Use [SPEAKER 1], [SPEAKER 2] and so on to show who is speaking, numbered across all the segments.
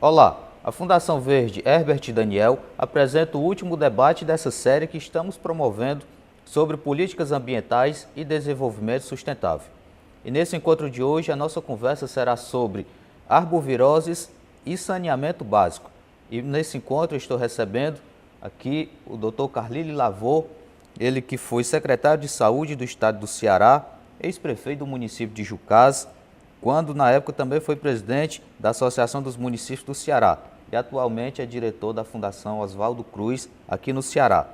[SPEAKER 1] Olá, a Fundação Verde Herbert Daniel apresenta o último debate dessa série que estamos promovendo sobre políticas ambientais e desenvolvimento sustentável. E nesse encontro de hoje a nossa conversa será sobre arboviroses e saneamento básico. E nesse encontro eu estou recebendo aqui o Dr. Carlyle Lavô, ele que foi secretário de Saúde do Estado do Ceará, ex-prefeito do município de Jucás, quando na época também foi presidente da Associação dos Municípios do Ceará e atualmente é diretor da Fundação Oswaldo Cruz aqui no Ceará.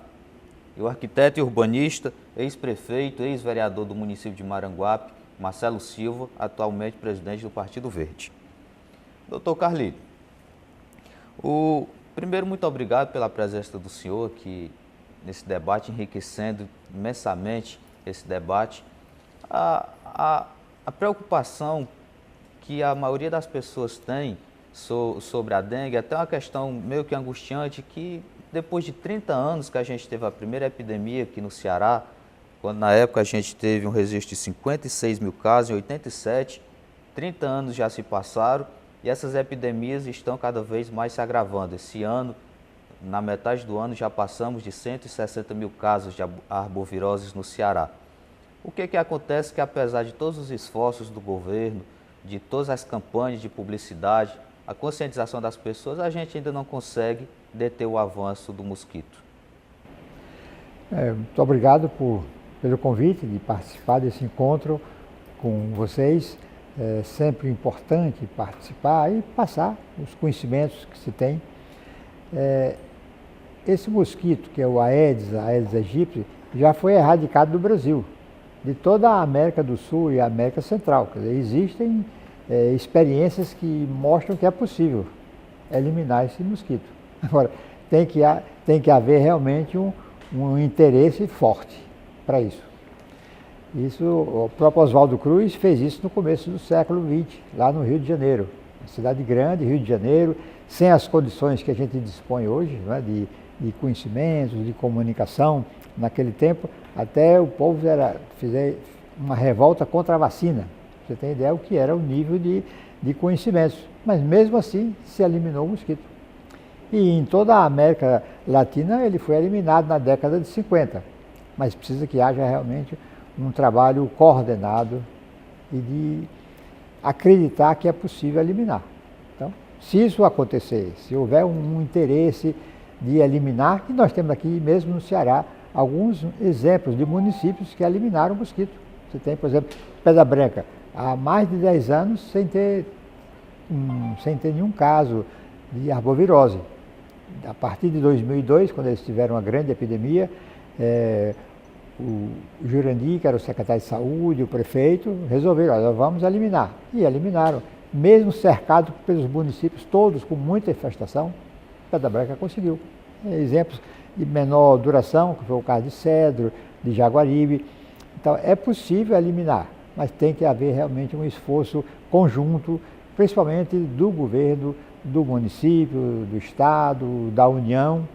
[SPEAKER 1] E o arquiteto e urbanista, ex-prefeito, ex-vereador do município de Maranguape, Marcelo Silva, atualmente presidente do Partido Verde. Doutor Carlyle, primeiro, muito obrigado pela presença do senhor aqui nesse debate, enriquecendo imensamente esse debate. A preocupação que a maioria das pessoas tem sobre a dengue, até uma questão meio que angustiante, que depois de 30 anos que a gente teve a primeira epidemia aqui no Ceará, quando na época a gente teve um registro de 56 mil casos, em 87, 30 anos já se passaram e essas epidemias estão cada vez mais se agravando. Esse ano, na metade do ano, já passamos de 160 mil casos de arboviroses no Ceará. O que acontece que, apesar de todos os esforços do governo, de todas as campanhas de publicidade, a conscientização das pessoas, a gente ainda não consegue deter o avanço do mosquito?
[SPEAKER 2] Muito obrigado pelo convite de participar desse encontro com vocês. É sempre importante participar e passar os conhecimentos que se tem. Esse mosquito, que é o Aedes aegypti, já foi erradicado do Brasil, de toda a América do Sul e a América Central. Quer dizer, existem experiências que mostram que é possível eliminar esse mosquito. Agora, tem que haver realmente um interesse forte para isso. O próprio Oswaldo Cruz fez isso no começo do século XX, lá no Rio de Janeiro. Uma cidade grande, Rio de Janeiro, sem as condições que a gente dispõe hoje, né, de conhecimentos, de comunicação. Naquele tempo, até o povo fez uma revolta contra a vacina. Você tem ideia o que era o nível de conhecimentos. Mas mesmo assim, se eliminou o mosquito. E em toda a América Latina, ele foi eliminado na década de 50. Mas precisa que haja realmente um trabalho coordenado e de acreditar que é possível eliminar. Então, se isso acontecer, se houver um interesse de eliminar, que nós temos aqui mesmo no Ceará, alguns exemplos de municípios que eliminaram o mosquito. Você tem, por exemplo, Pedra Branca, há mais de 10 anos sem ter nenhum caso de arbovirose. A partir de 2002, quando eles tiveram uma grande epidemia, o Jurandir, que era o secretário de saúde, o prefeito, resolveram, olha, vamos eliminar. E eliminaram. Mesmo cercado pelos municípios todos com muita infestação, Pedra Branca conseguiu. Exemplos de menor duração, que foi o caso de Cedro, de Jaguaribe. Então, é possível eliminar, mas tem que haver realmente um esforço conjunto, principalmente do governo, do município, do Estado, da União.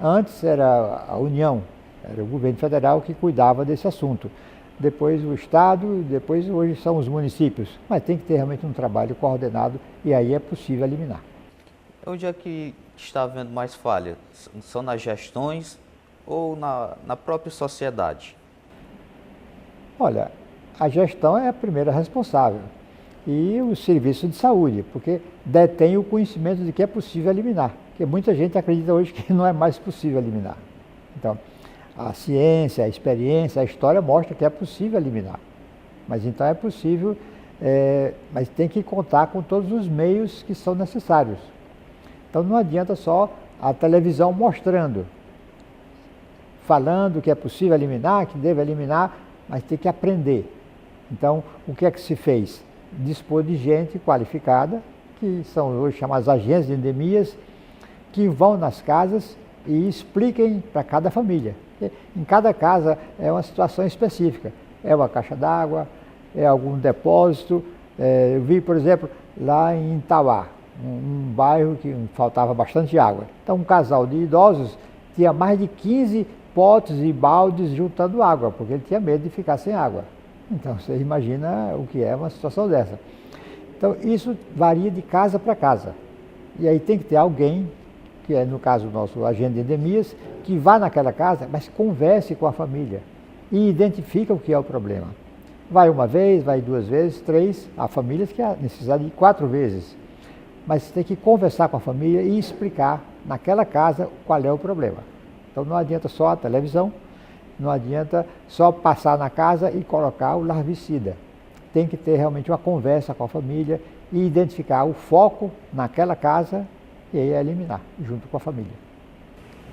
[SPEAKER 2] Antes era a União, era o governo federal que cuidava desse assunto. Depois o Estado, depois hoje são os municípios. Mas tem que ter realmente um trabalho coordenado e aí é possível eliminar.
[SPEAKER 1] Onde é que está havendo mais falha? São nas gestões ou na própria sociedade?
[SPEAKER 2] Olha, a gestão é a primeira responsável. E o serviço de saúde, porque detém o conhecimento de que é possível eliminar. Porque muita gente acredita hoje que não é mais possível eliminar. Então, a ciência, a experiência, a história mostra que é possível eliminar. Mas então é possível, mas tem que contar com todos os meios que são necessários. Então não adianta só a televisão mostrando, falando que é possível eliminar, que deve eliminar, mas tem que aprender. Então, o que é que se fez? Dispor de gente qualificada, que são hoje chamadas agentes de endemias, que vão nas casas e expliquem para cada família. Em cada casa é uma situação específica. É uma caixa d'água, é algum depósito. Eu vi, por exemplo, lá em Itauá, um bairro que faltava bastante água. Então, um casal de idosos tinha mais de 15 potes e baldes juntando água, porque ele tinha medo de ficar sem água. Então, você imagina o que é uma situação dessa. Então, isso varia de casa para casa. E aí tem que ter alguém, que é no caso o nosso agente de endemias, que vá naquela casa, mas converse com a família e identifica o que é o problema. Vai uma vez, vai duas vezes, três, há famílias que há necessidade de 4 vezes. Mas tem que conversar com a família e explicar naquela casa qual é o problema. Então não adianta só a televisão, não adianta só passar na casa e colocar o larvicida. Tem que ter realmente uma conversa com a família e identificar o foco naquela casa e aí eliminar, junto com a família.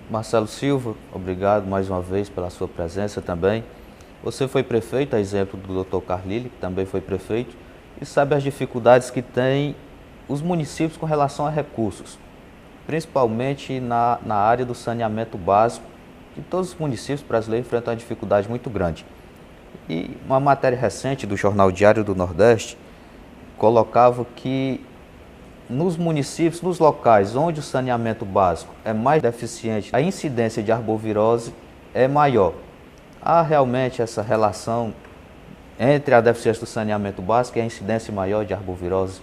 [SPEAKER 1] Marcelo Silva, obrigado mais uma vez pela sua presença também. Você foi prefeito, a exemplo do Dr. Carlile, que também foi prefeito, e sabe as dificuldades que têm os municípios com relação a recursos, principalmente na área do saneamento básico, que todos os municípios brasileiros enfrentam uma dificuldade muito grande. E uma matéria recente do Jornal Diário do Nordeste colocava que nos municípios, nos locais onde o saneamento básico é mais deficiente, a incidência de arbovirose é maior. Há realmente essa relação entre a deficiência do saneamento básico e a incidência maior de arbovirose?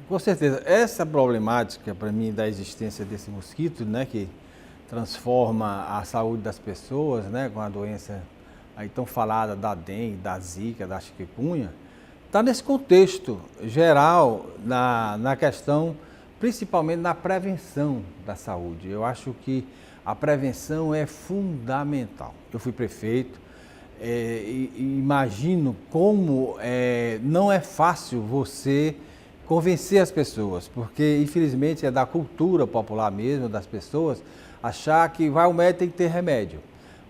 [SPEAKER 3] Com certeza. Essa problemática, para mim, da existência desse mosquito, né, que transforma a saúde das pessoas, né, com a doença aí tão falada da dengue, da zika, da chikungunya, está nesse contexto geral, na questão, principalmente na prevenção da saúde. Eu acho que a prevenção é fundamental. Eu fui prefeito, e imagino como não é fácil você convencer as pessoas, porque infelizmente é da cultura popular mesmo, das pessoas, achar que vai ao médico tem que ter remédio,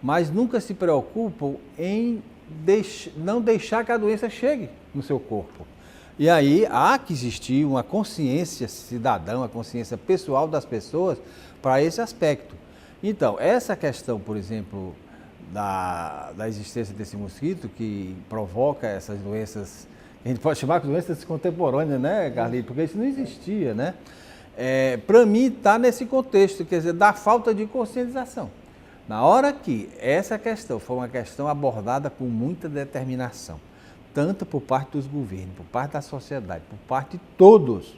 [SPEAKER 3] mas nunca se preocupam em não deixar que a doença chegue no seu corpo. E aí há que existir uma consciência cidadã, uma consciência pessoal das pessoas para esse aspecto. Então, essa questão, por exemplo, da existência desse mosquito que provoca essas doenças, a gente pode chamar de doenças contemporâneas, né, Carlito? Porque isso não existia, né? Para mim, está nesse contexto, quer dizer, da falta de conscientização. Na hora que essa questão foi uma questão abordada com muita determinação, tanto por parte dos governos, por parte da sociedade, por parte de todos,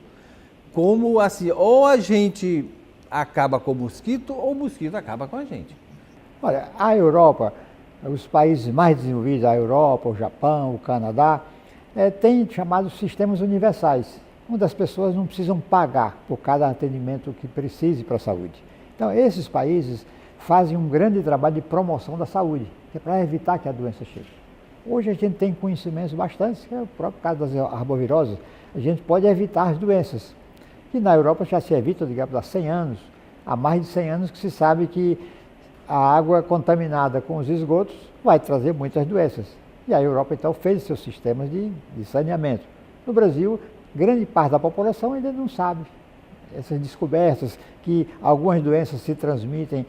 [SPEAKER 3] como assim, ou a gente acaba com o mosquito ou o mosquito acaba com a gente.
[SPEAKER 2] Olha, a Europa, os países mais desenvolvidos, a Europa, o Japão, o Canadá, têm chamados sistemas universais, onde as pessoas não precisam pagar por cada atendimento que precise para a saúde. Então, esses países fazem um grande trabalho de promoção da saúde, que é para evitar que a doença chegue. Hoje a gente tem conhecimentos bastantes, que é o próprio caso das arboviroses, a gente pode evitar as doenças. E na Europa já se evita, digamos, há 100 anos, há mais de 100 anos que se sabe que a água contaminada com os esgotos vai trazer muitas doenças. E a Europa, então, fez seus sistemas de saneamento. No Brasil, grande parte da população ainda não sabe essas descobertas, que algumas doenças se transmitem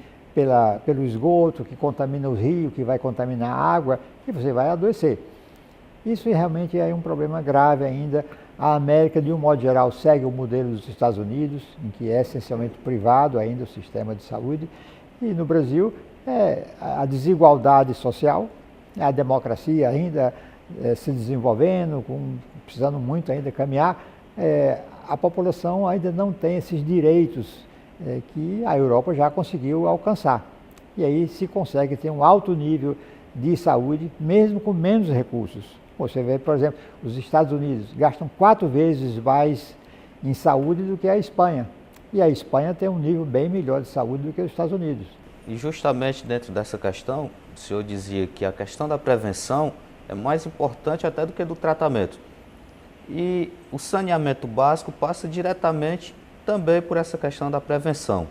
[SPEAKER 2] pelo esgoto, que contamina os rios, que vai contaminar a água, e você vai adoecer. Isso realmente é um problema grave ainda. A América, de um modo geral, segue o modelo dos Estados Unidos, em que é essencialmente privado ainda o sistema de saúde. E no Brasil, a desigualdade social, a democracia ainda se desenvolvendo, precisando muito ainda caminhar, a população ainda não tem esses direitos que a Europa já conseguiu alcançar. E aí se consegue ter um alto nível de saúde, mesmo com menos recursos. Você vê, por exemplo, os Estados Unidos gastam 4 vezes mais em saúde do que a Espanha. E a Espanha tem um nível bem melhor de saúde do que os Estados Unidos.
[SPEAKER 1] E justamente dentro dessa questão, o senhor dizia que a questão da prevenção é mais importante até do que do tratamento. E o saneamento básico passa diretamente também por essa questão da prevenção.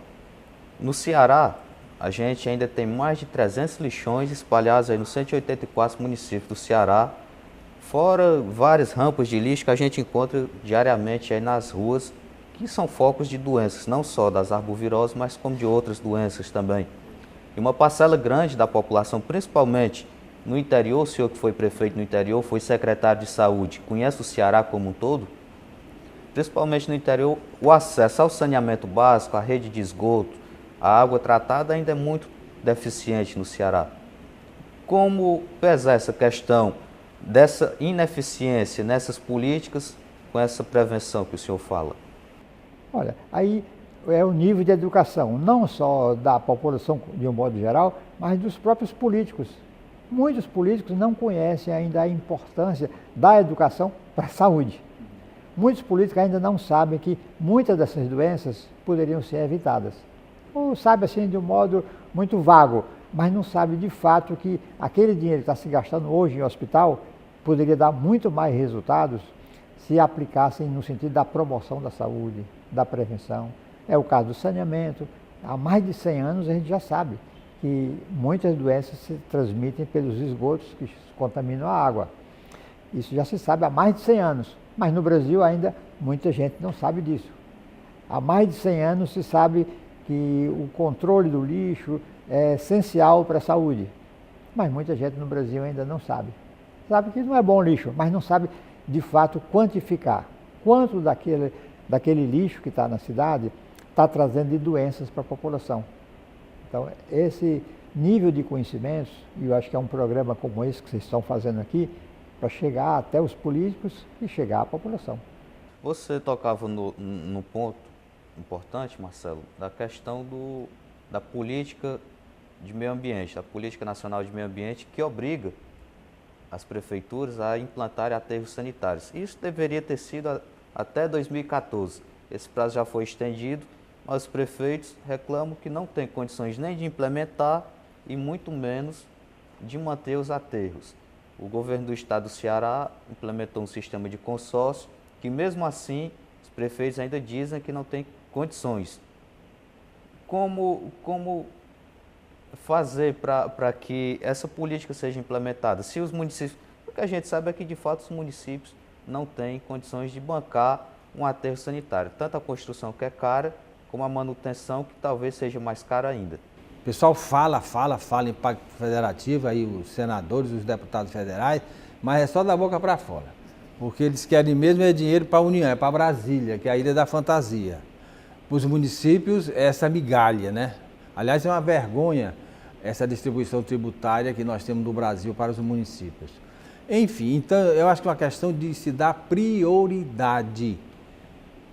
[SPEAKER 1] No Ceará, a gente ainda tem mais de 300 lixões espalhados aí nos 184 municípios do Ceará, fora várias rampas de lixo que a gente encontra diariamente aí nas ruas, que são focos de doenças, não só das arboviroses, mas como de outras doenças também. E uma parcela grande da população, principalmente no interior, o senhor que foi prefeito no interior, foi secretário de saúde, conhece o Ceará como um todo? Principalmente no interior, o acesso ao saneamento básico, à rede de esgoto, a água tratada ainda é muito deficiente no Ceará. Como pesar essa questão dessa ineficiência nessas políticas com essa prevenção que o senhor fala?
[SPEAKER 2] Olha, aí é o nível de educação, não só da população de um modo geral, mas dos próprios políticos. Muitos políticos não conhecem ainda a importância da educação para a saúde. Muitos políticos ainda não sabem que muitas dessas doenças poderiam ser evitadas. Ou sabe assim de um modo muito vago, mas não sabe de fato que aquele dinheiro que está se gastando hoje em hospital poderia dar muito mais resultados se aplicassem no sentido da promoção da saúde, da prevenção. É o caso do saneamento. Há mais de 100 anos a gente já sabe que muitas doenças se transmitem pelos esgotos que contaminam a água. Isso já se sabe há mais de 100 anos, mas no Brasil ainda muita gente não sabe disso. Há mais de 100 anos se sabe que o controle do lixo é essencial para a saúde, mas muita gente no Brasil ainda não sabe. Sabe que não é bom lixo, mas não sabe de fato quantificar quanto daquele lixo que está na cidade está trazendo de doenças para a população. Então, esse nível de conhecimentos, e eu acho que é um programa como esse que vocês estão fazendo aqui, para chegar até os políticos e chegar à população.
[SPEAKER 1] Você tocava no ponto importante, Marcelo, da questão da política de meio ambiente, da Política Nacional de Meio Ambiente, que obriga as prefeituras a implantarem aterros sanitários. Isso deveria ter sido até 2014. Esse prazo já foi estendido, mas os prefeitos reclamam que não têm condições nem de implementar e muito menos de manter os aterros. O governo do estado do Ceará implementou um sistema de consórcio que, mesmo assim, os prefeitos ainda dizem que não têm condições. Como fazer para que essa política seja implementada? Se os municípios, o que a gente sabe é que, de fato, os municípios não têm condições de bancar um aterro sanitário. Tanto a construção, que é cara, como a manutenção, que talvez seja mais cara ainda.
[SPEAKER 3] O pessoal fala em pacto federativo, aí os senadores, os deputados federais, mas é só da boca para fora. Porque eles querem mesmo é dinheiro para a União, é para Brasília, que é a ilha da fantasia. Para os municípios, é essa migalha, né? Aliás, é uma vergonha essa distribuição tributária que nós temos no Brasil para os municípios. Enfim, então eu acho que é uma questão de se dar prioridade.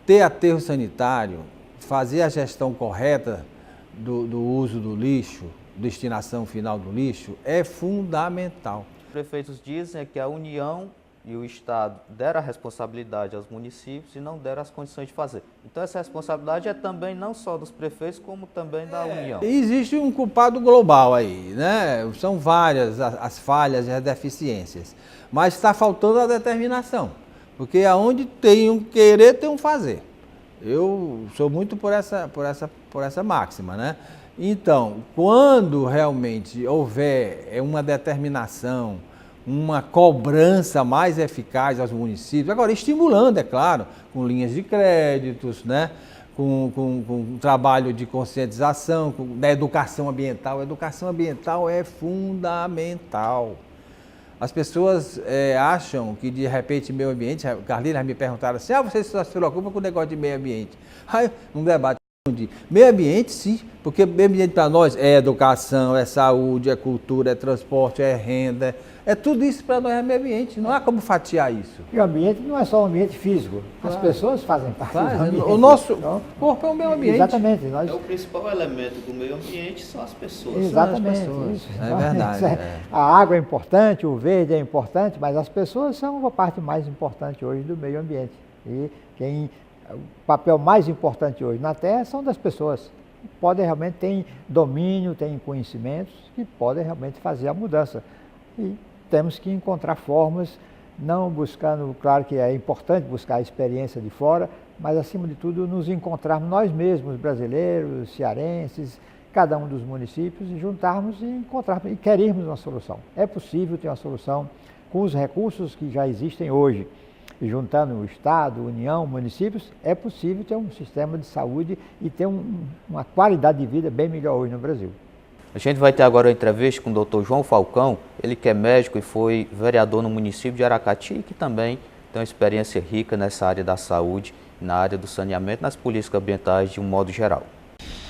[SPEAKER 3] Ter aterro sanitário, fazer a gestão correta do uso do lixo, destinação final do lixo, é fundamental.
[SPEAKER 1] Os prefeitos dizem que a União e o Estado deram a responsabilidade aos municípios e não deram as condições de fazer. Então essa responsabilidade é também não só dos prefeitos, como também da União.
[SPEAKER 3] Existe um culpado global aí, né? São várias as falhas e as deficiências, mas está faltando a determinação, porque aonde tem um querer, tem um fazer. Eu sou muito por essa máxima, né? Então, quando realmente houver uma determinação, uma cobrança mais eficaz aos municípios, agora estimulando, é claro, com linhas de créditos, né? com trabalho de conscientização, da educação ambiental. A educação ambiental é fundamental. As pessoas acham que, de repente, meio ambiente, Carlina me perguntaram assim, vocês só se preocupam com o negócio de meio ambiente. Aí, um debate de meio ambiente, sim, porque meio ambiente para nós é educação, é saúde, é cultura, é transporte, é renda, é tudo isso para nós é meio ambiente, não há como fatiar isso.
[SPEAKER 2] E o ambiente não é só o ambiente físico, as pessoas fazem parte do ambiente.
[SPEAKER 3] O nosso corpo é o meio ambiente.
[SPEAKER 2] Exatamente.
[SPEAKER 1] O principal elemento do meio ambiente são as pessoas.
[SPEAKER 2] Exatamente.
[SPEAKER 3] As pessoas.
[SPEAKER 2] Isso.
[SPEAKER 3] É verdade.
[SPEAKER 2] A água é importante, o verde é importante, mas as pessoas são a parte mais importante hoje do meio ambiente. E o papel mais importante hoje na Terra são das pessoas. Podem realmente ter domínio, têm conhecimentos que podem realmente fazer a mudança. E temos que encontrar formas, não buscando, claro que é importante buscar a experiência de fora, mas acima de tudo nos encontrarmos nós mesmos, brasileiros, cearenses, cada um dos municípios, e juntarmos e encontrarmos e querermos uma solução. É possível ter uma solução com os recursos que já existem hoje. E juntando o Estado, União, municípios, é possível ter um sistema de saúde e ter uma qualidade de vida bem melhor hoje no Brasil.
[SPEAKER 1] A gente vai ter agora uma entrevista com o Dr. João Falcão, ele que é médico e foi vereador no município de Aracati e que também tem uma experiência rica nessa área da saúde, na área do saneamento, nas políticas ambientais de um modo geral.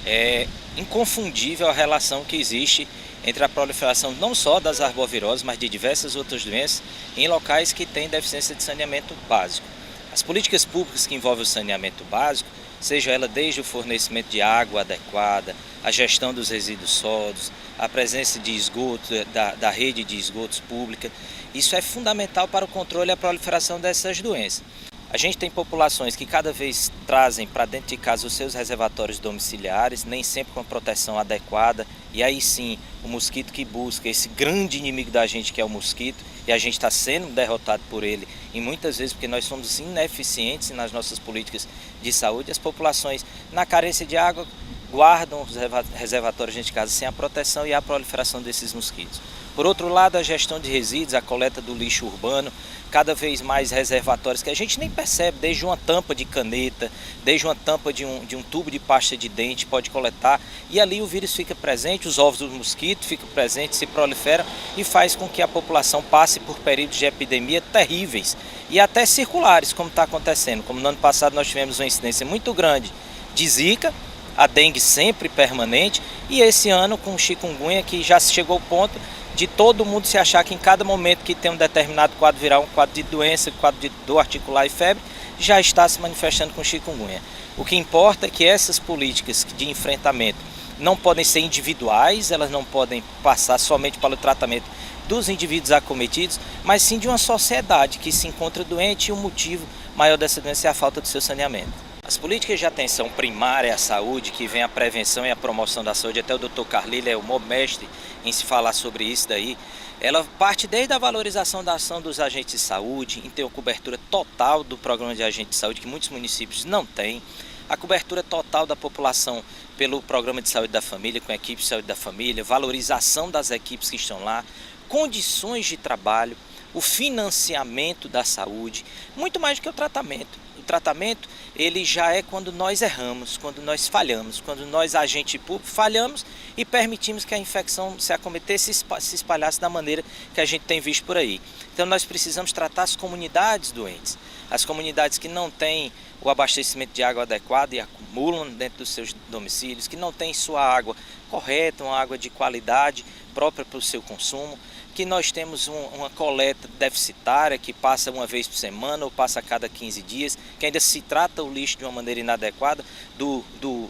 [SPEAKER 4] É inconfundível a relação que existe entre a proliferação não só das arboviroses, mas de diversas outras doenças em locais que têm deficiência de saneamento básico. As políticas públicas que envolvem o saneamento básico seja ela desde o fornecimento de água adequada, a gestão dos resíduos sólidos, a presença de esgoto, da rede de esgotos pública. Isso é fundamental para o controle e a proliferação dessas doenças. A gente tem populações que cada vez trazem para dentro de casa os seus reservatórios domiciliares, nem sempre com a proteção adequada, e aí sim o mosquito que busca esse grande inimigo da gente, que é o mosquito, e a gente está sendo derrotado por ele, e muitas vezes porque nós somos ineficientes nas nossas políticas de saúde. As populações, na carência de água, guardam os reservatórios dentro de casa sem a proteção e a proliferação desses mosquitos. Por outro lado, a gestão de resíduos, a coleta do lixo urbano, cada vez mais reservatórios que a gente nem percebe, desde uma tampa de caneta, desde uma tampa de um tubo de pasta de dente, pode coletar, e ali o vírus fica presente, os ovos do mosquito ficam presentes, se proliferam e faz com que a população passe por períodos de epidemia terríveis e até circulares, como está acontecendo. Como no ano passado nós tivemos uma incidência muito grande de zika, a dengue sempre permanente, e esse ano com o chikungunya, que já chegou ao ponto de todo mundo se achar que em cada momento que tem um determinado quadro viral, um quadro de doença, um quadro de dor articular e febre, já está se manifestando com chikungunya. O que importa é que essas políticas de enfrentamento não podem ser individuais, elas não podem passar somente para o tratamento dos indivíduos acometidos, mas sim de uma sociedade que se encontra doente, e o motivo maior dessa doença é a falta do seu saneamento. As políticas de atenção primária à saúde, que vem a prevenção e a promoção da saúde, até o Dr. Carlile é o maior mestre em se falar sobre isso daí, ela parte desde a valorização da ação dos agentes de saúde, em ter uma cobertura total do programa de agente de saúde, que muitos municípios não têm, a cobertura total da população pelo programa de saúde da família, com a equipe de saúde da família, valorização das equipes que estão lá, condições de trabalho, o financiamento da saúde, muito mais do que o tratamento. O tratamento, ele já é quando nós erramos, quando nós falhamos, quando nós, agente público, falhamos e permitimos que a infecção se acometesse e se espalhasse da maneira que a gente tem visto por aí. Então nós precisamos tratar as comunidades doentes, as comunidades que não têm o abastecimento de água adequado e acumulam dentro dos seus domicílios, que não têm sua água correta, uma água de qualidade própria para o seu consumo, que nós temos uma coleta deficitária que passa uma vez por semana ou passa a cada 15 dias, que ainda se trata o lixo de uma maneira inadequada, do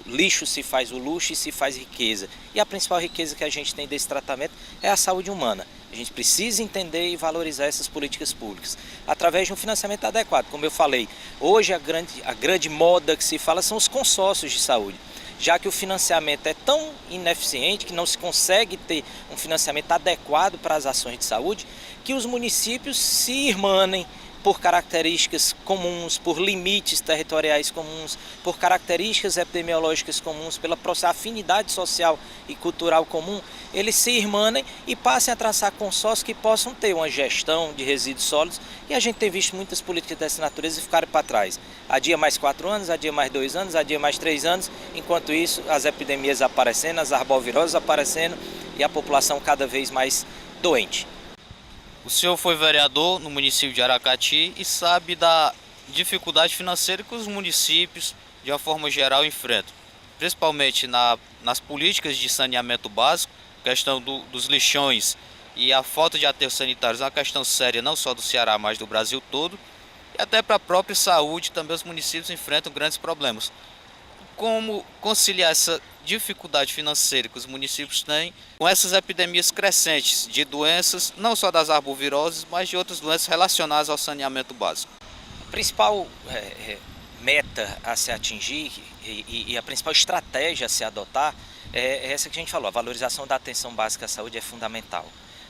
[SPEAKER 4] lixo se faz o luxo e se faz riqueza. E a principal riqueza que a gente tem desse tratamento é a saúde humana. A gente precisa entender e valorizar essas políticas públicas através de um financiamento adequado. Como eu falei, hoje a grande moda que se fala são os consórcios de saúde, já que o financiamento é tão ineficiente que não se consegue ter um financiamento adequado para as ações de saúde, que os municípios se irmanem por características comuns, por limites territoriais comuns, por características epidemiológicas comuns, pela afinidade social e cultural comum, eles se irmanem e passem a traçar consórcios que possam ter uma gestão de resíduos sólidos, e a gente tem visto muitas políticas dessa natureza ficarem para trás. Adia mais 4 anos, adia mais 2 anos, adia mais 3 anos, enquanto isso as epidemias aparecendo, as arboviroses aparecendo e a população cada vez mais doente.
[SPEAKER 5] O senhor foi vereador no município de Aracati e sabe da dificuldade financeira que os municípios, de uma forma geral, enfrentam, principalmente nas políticas de saneamento básico, questão dos lixões e a falta de aterros sanitários é uma questão séria não só do Ceará, mas do Brasil todo, e até para a própria saúde também os municípios enfrentam grandes problemas. Como conciliar essa dificuldade financeira que os municípios têm com essas epidemias crescentes de doenças, não só das arboviroses, mas de outras doenças relacionadas ao saneamento básico?
[SPEAKER 4] A principal meta a se atingir e a principal estratégia a se adotar é essa que a gente falou. A valorização da atenção básica à saúde é fundamental,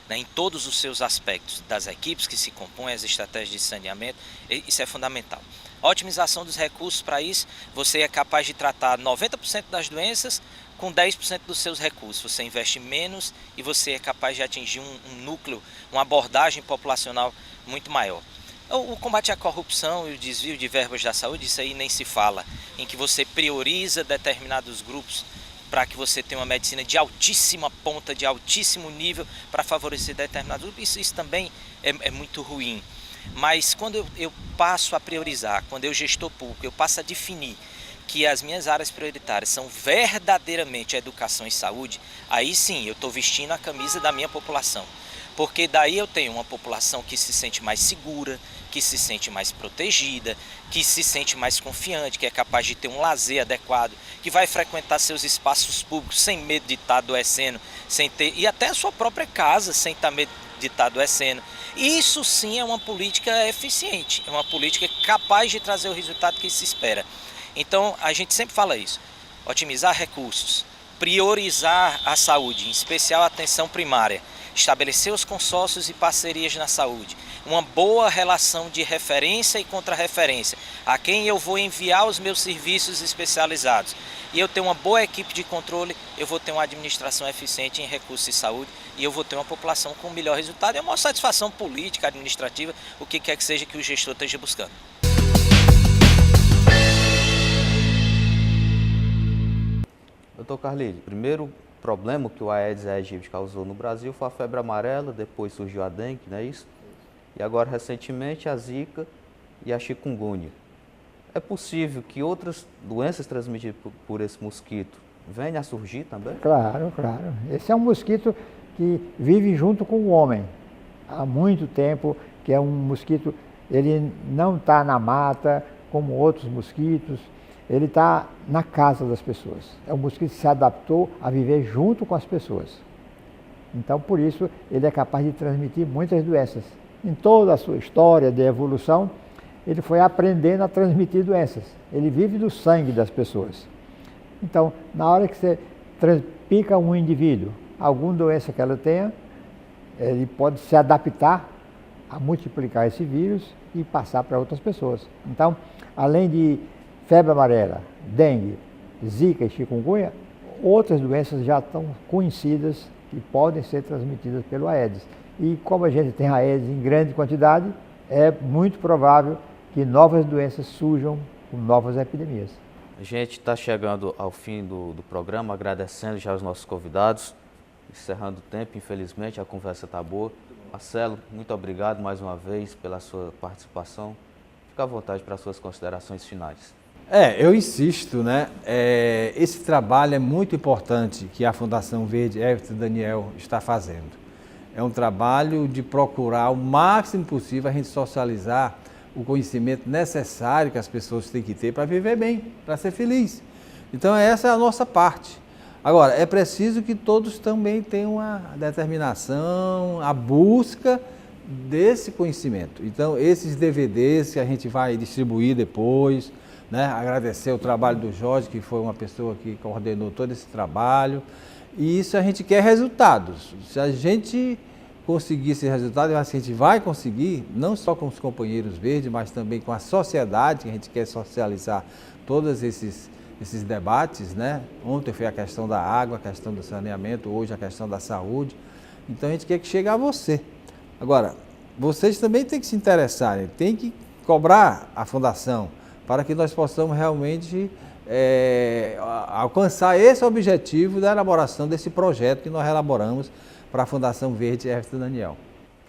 [SPEAKER 4] né, em todos os seus aspectos, das equipes que se compõem, as estratégias de saneamento, isso é fundamental. A otimização dos recursos, para isso, você é capaz de tratar 90% das doenças com 10% dos seus recursos. Você investe menos e você é capaz de atingir um núcleo, uma abordagem populacional muito maior. O combate à corrupção e o desvio de verbas da saúde, isso aí nem se fala, em que você prioriza determinados grupos para que você tenha uma medicina de altíssima ponta, de altíssimo nível, para favorecer determinados grupos. Isso também é muito ruim. Mas quando eu passo a priorizar, quando eu gestor público, eu passo a definir que as minhas áreas prioritárias são verdadeiramente a educação e saúde, aí sim eu estou vestindo a camisa da minha população. porque daí eu tenho uma população que se sente mais segura, que se sente mais protegida, que se sente mais confiante, que é capaz de ter um lazer adequado, que vai frequentar seus espaços públicos sem medo de estar adoecendo, e até a sua própria casa sem estar medo de estar adoecendo. Isso sim é uma política eficiente, é uma política capaz de trazer o resultado que se espera. Então a gente sempre fala isso, otimizar recursos, priorizar a saúde, em especial a atenção primária, estabelecer os consórcios e parcerias na saúde, uma boa relação de referência e contra-referência, a quem eu vou enviar os meus serviços especializados. E eu tenho uma boa equipe de controle, eu vou ter uma administração eficiente em recursos de saúde e eu vou ter uma população com melhor resultado e uma satisfação política, administrativa, o que quer que seja que o gestor esteja buscando.
[SPEAKER 1] Doutor Carlílio, o primeiro problema que o Aedes aegypti causou no Brasil foi a febre amarela, depois surgiu a dengue, não é isso? E agora, recentemente, a zika e a chikungunya. É possível que outras doenças transmitidas por esse mosquito venham a surgir também?
[SPEAKER 2] Claro, claro. Esse é um mosquito que vive junto com o homem há muito tempo, que é um mosquito, ele não está na mata como outros mosquitos, ele está na casa das pessoas. É um mosquito que se adaptou a viver junto com as pessoas. Então, por isso, ele é capaz de transmitir muitas doenças. Em toda a sua história de evolução, ele foi aprendendo a transmitir doenças. Ele vive do sangue das pessoas. Então, na hora que você pica um indivíduo, alguma doença que ela tenha, ele pode se adaptar a multiplicar esse vírus e passar para outras pessoas. Então, além de febre amarela, dengue, zika e chikungunya, outras doenças já estão conhecidas que podem ser transmitidas pelo Aedes. E como a gente tem Aedes em grande quantidade, é muito provável que novas doenças surjam com novas epidemias.
[SPEAKER 1] A gente está chegando ao fim do programa, agradecendo já os nossos convidados, encerrando o tempo, infelizmente, a conversa está boa. Marcelo, muito obrigado mais uma vez pela sua participação. Fique à vontade para as suas considerações finais.
[SPEAKER 3] Eu insisto, né? Esse trabalho é muito importante que a Fundação Verde Everton Daniel está fazendo. É um trabalho de procurar o máximo possível a gente socializar o conhecimento necessário que as pessoas têm que ter para viver bem, para ser feliz. Então essa é a nossa parte. Agora, é preciso que todos também tenham a determinação, a busca desse conhecimento. Então esses DVDs que a gente vai distribuir depois, né? Agradecer o trabalho do Jorge, que foi uma pessoa que coordenou todo esse trabalho. E isso a gente quer resultados. Se a gente conseguir esse resultado, eu acho que a gente vai conseguir, não só com os companheiros verdes, mas também com a sociedade, que a gente quer socializar todos esses debates, né? Ontem foi a questão da água, a questão do saneamento, hoje a questão da saúde. Então a gente quer que chegue a você. Agora, vocês também têm que se interessarem, têm que cobrar a fundação para que nós possamos realmente alcançar esse objetivo da elaboração desse projeto que nós elaboramos para a Fundação Verde Everton Daniel.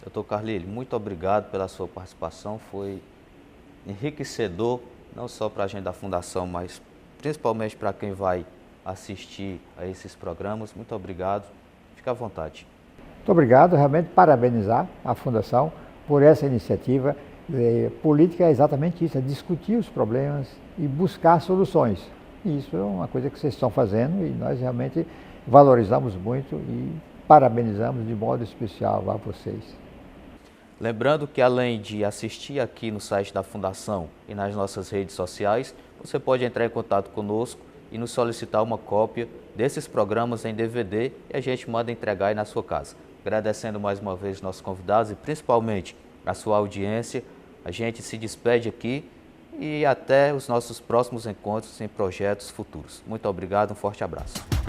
[SPEAKER 1] Doutor Carlílio, muito obrigado pela sua participação, foi enriquecedor, não só para a gente da Fundação, mas principalmente para quem vai assistir a esses programas. Muito obrigado, fique à vontade.
[SPEAKER 2] Muito obrigado, realmente parabenizar a Fundação por essa iniciativa. Política é exatamente isso, é discutir os problemas e buscar soluções. E isso é uma coisa que vocês estão fazendo e nós realmente valorizamos muito e parabenizamos de modo especial a vocês.
[SPEAKER 1] Lembrando que além de assistir aqui no site da Fundação e nas nossas redes sociais, você pode entrar em contato conosco e nos solicitar uma cópia desses programas em DVD e a gente manda entregar aí na sua casa. Agradecendo mais uma vez nossos convidados e principalmente a sua audiência, a gente se despede aqui e até os nossos próximos encontros em projetos futuros. Muito obrigado, um forte abraço.